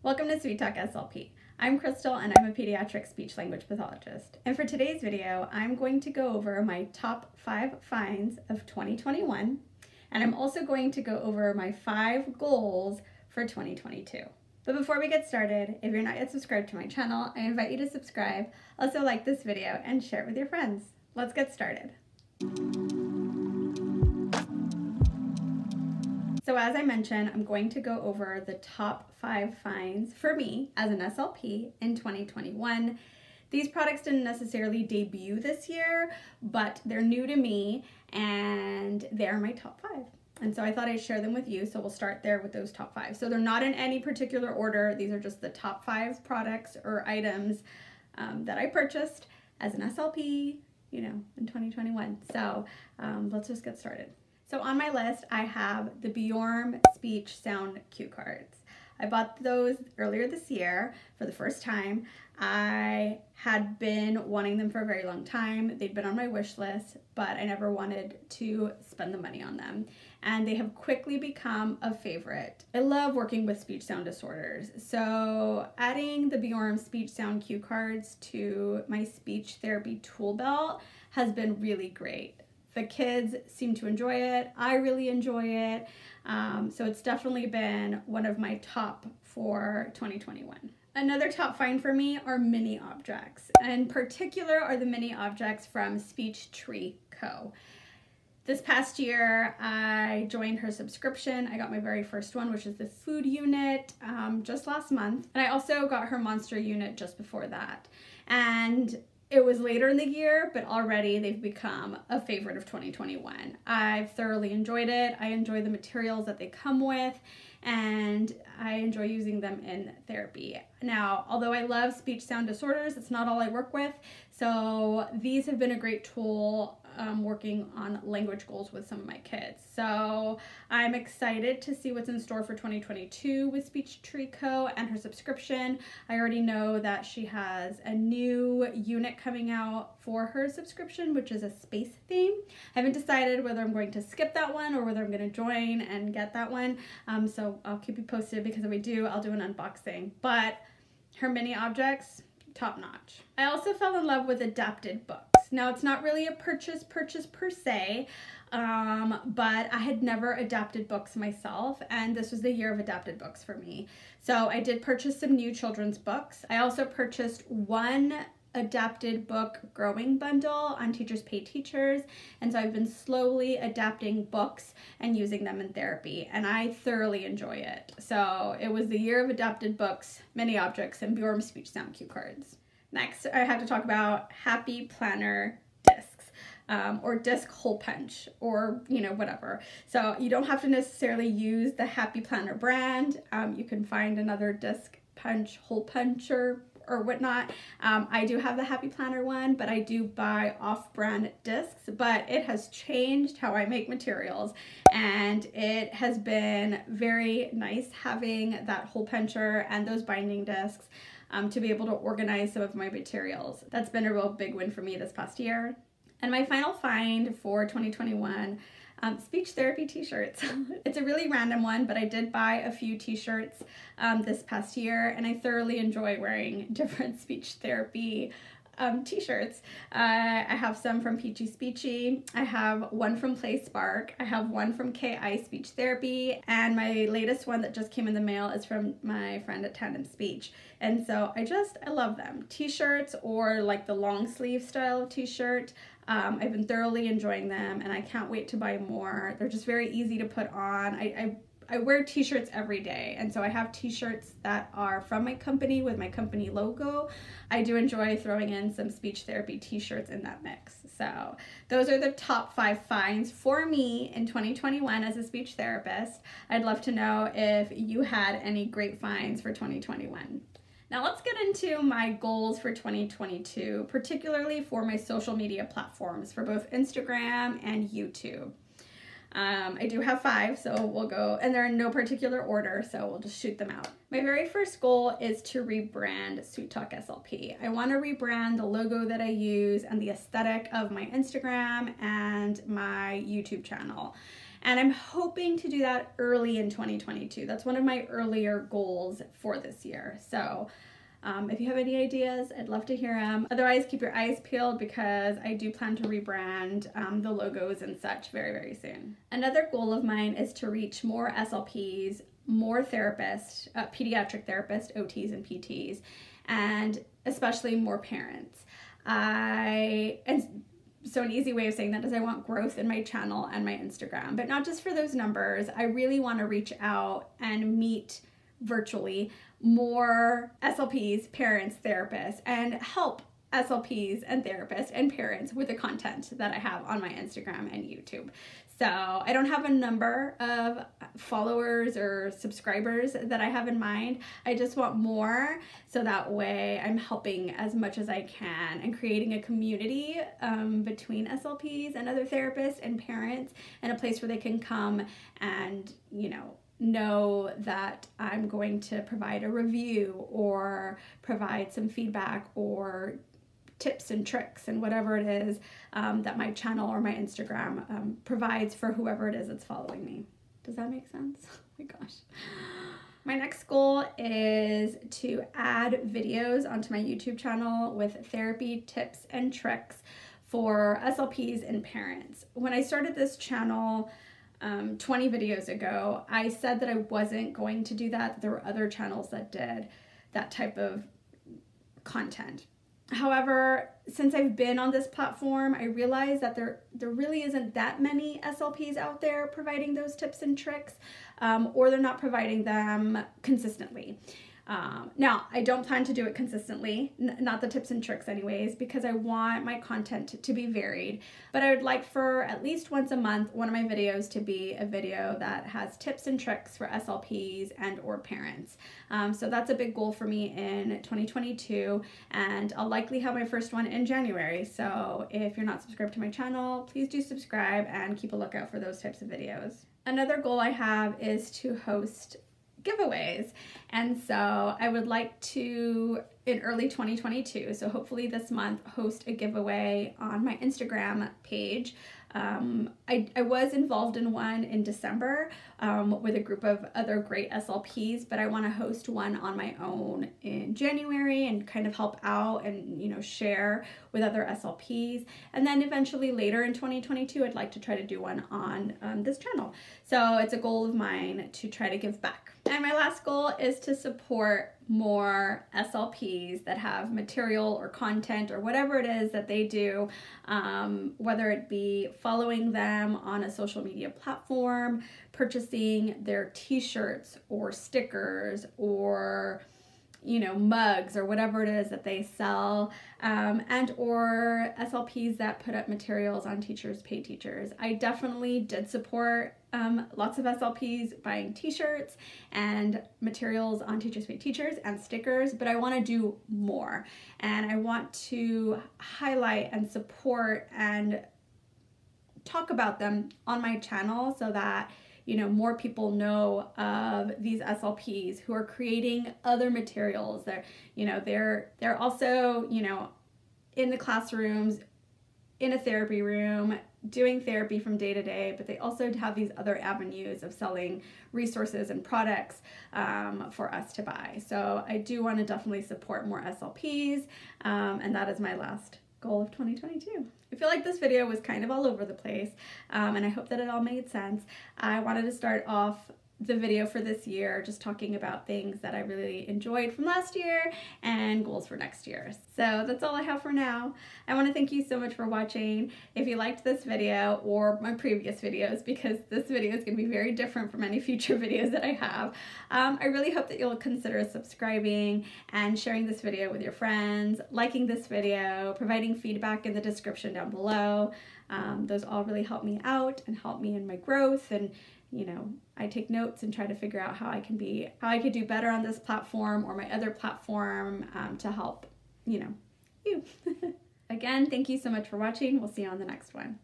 Welcome to Sweet Talk SLP. I'm Krystle and I'm a pediatric speech-language pathologist. And for today's video, I'm going to go over my top 5 finds of 2021. And I'm also going to go over my 5 goals for 2022. But before we get started, if you're not yet subscribed to my channel, I invite you to subscribe. Also like this video and share it with your friends. Let's get started. So as I mentioned, I'm going to go over the top 5 finds for me as an SLP in 2021. These products didn't necessarily debut this year, but they're new to me and they're my top 5. And so I thought I'd share them with you. So we'll start there with those top 5. So they're not in any particular order. These are just the top 5 products or items that I purchased as an SLP, in 2021. So let's just get started. So on my list, I have the Bjorn speech sound cue cards. I bought those earlier this year for the first time. I had been wanting them for a very long time. They'd been on my wish list, but I never wanted to spend the money on them. And they have quickly become a favorite. I love working with speech sound disorders. So adding the Bjorn speech sound cue cards to my speech therapy tool belt has been really great. The kids seem to enjoy it. I really enjoy it. So it's definitely been one of my top for 2021. Another top find for me are mini objects. In particular are the mini objects from Speech Tree Co. This past year, I joined her subscription. I got my very first one, which is the food unit, just last month. And I also got her monster unit just before that. And it was later in the year, but already they've become a favorite of 2021. I've thoroughly enjoyed it. I enjoy the materials that they come with, and I enjoy using them in therapy. Now, although I love speech sound disorders, it's not all I work with. So these have been a great tool working on language goals with some of my kids. So I'm excited to see what's in store for 2022 with Speech Tree Co. and her subscription. I already know that she has a new unit coming out for her subscription, which is a space theme. I haven't decided whether I'm going to skip that one or whether I'm going to join and get that one. So I'll keep you posted, because if we do, I'll do an unboxing. But her mini objects, top notch. I also fell in love with adapted books. Now, it's not really a purchase per se, but I had never adapted books myself, and this was the year of adapted books for me. So I did purchase some new children's books. I also purchased one adapted book growing bundle on Teachers Pay Teachers, and so I've been slowly adapting books and using them in therapy, and I thoroughly enjoy it. So it was the year of adapted books, mini objects, and Bjorn speech sound cue cards. Next, I have to talk about Happy Planner discs, or disc hole punch, or whatever. So you don't have to necessarily use the Happy Planner brand. You can find another disc punch, hole puncher, or whatnot. I do have the Happy Planner one, but I do buy off-brand discs, but it has changed how I make materials, and it has been very nice having that hole puncher and those binding discs to be able to organize some of my materials. That's been a real big win for me this past year. And my final find for 2021, speech therapy t-shirts. It's a really random one, but I did buy a few t-shirts this past year, and I thoroughly enjoy wearing different speech therapy t-shirts. I have some from Peachy Speechy. I have one from Play Spark. I have one from KI Speech Therapy, and my latest one that just came in the mail is from my friend at Tandem Speech. And so I love them. T-shirts, or like the long sleeve style of t-shirt. I've been thoroughly enjoying them, and I can't wait to buy more. They're just very easy to put on. I wear t-shirts every day, and so I have t-shirts that are from my company with my company logo. I do enjoy throwing in some speech therapy t-shirts in that mix. So those are the top 5 finds for me in 2021 as a speech therapist. I'd love to know if you had any great finds for 2021. Now let's get into my goals for 2022, particularly for my social media platforms for both Instagram and YouTube. I do have 5, so we'll go, and they're in no particular order, so we'll just shoot them out. My very first goal is to rebrand Sweet Talk SLP. I want to rebrand the logo that I use and the aesthetic of my Instagram and my YouTube channel. And I'm hoping to do that early in 2022. That's one of my earlier goals for this year. So if you have any ideas, I'd love to hear them. Otherwise, keep your eyes peeled because I do plan to rebrand the logos and such very, very soon. Another goal of mine is to reach more SLPs, more therapists, pediatric therapists, OTs and PTs, and especially more parents. So an easy way of saying that is I want growth in my channel and my Instagram, but not just for those numbers. I really want to reach out and meet virtually more SLPs, parents, therapists, and help SLPs and therapists and parents with the content that I have on my Instagram and YouTube. So I don't have a number of followers or subscribers that I have in mind. I just want more, so that way I'm helping as much as I can and creating a community between SLPs and other therapists and parents, and a place where they can come and, know that I'm going to provide a review or provide some feedback or tips and tricks and whatever it is that my channel or my Instagram provides for whoever it is that's following me. Does that make sense? Oh my gosh. My next goal is to add videos onto my YouTube channel with therapy tips and tricks for SLPs and parents. When I started this channel 20 videos ago, I said that I wasn't going to do that. There were other channels that did that type of content. However, since I've been on this platform, I realized that there really isn't that many SLPs out there providing those tips and tricks, or they're not providing them consistently. Now, I don't plan to do it consistently, not the tips and tricks anyways, because I want my content to be varied. But I would like for at least once a month, one of my videos to be a video that has tips and tricks for SLPs and or parents. So that's a big goal for me in 2022, and I'll likely have my first one in January. So if you're not subscribed to my channel, please do subscribe and keep a lookout for those types of videos. Another goal I have is to host giveaways, and so I would like to, in early 2022, so hopefully this month, host a giveaway on my Instagram page. I was involved in one in December with a group of other great SLPs, but I want to host one on my own in January and kind of help out and share with other SLPs. And then eventually later in 2022, I'd like to try to do one on this channel. So it's a goal of mine to try to give back. And my last goal is to support more SLPs that have material or content or whatever it is that they do, whether it be following them on a social media platform, purchasing their t-shirts or stickers or mugs or whatever it is that they sell, and or SLPs that put up materials on Teachers Pay Teachers. I definitely did support lots of SLPs buying t-shirts and materials on Teachers Pay Teachers and stickers, but I want to do more, and I want to highlight and support and talk about them on my channel so that more people know of these SLPs who are creating other materials. They're also, in the classrooms, in a therapy room, doing therapy from day to day, but they also have these other avenues of selling resources and products for us to buy. So I do want to definitely support more SLPs, and that is my last goal of 2022. I feel like this video was kind of all over the place, and I hope that it all made sense. I wanted to start off the video for this year just talking about things that I really enjoyed from last year and goals for next year. So that's all I have for now. I want to thank you so much for watching. If you liked this video or my previous videos, because this video is going to be very different from any future videos that I have, I really hope that you'll consider subscribing and sharing this video with your friends, liking this video, providing feedback in the description down below. Those all really help me out and help me in my growth, and I take notes and try to figure out how I could do better on this platform or my other platform to help, you. Again, thank you so much for watching. We'll see you on the next one.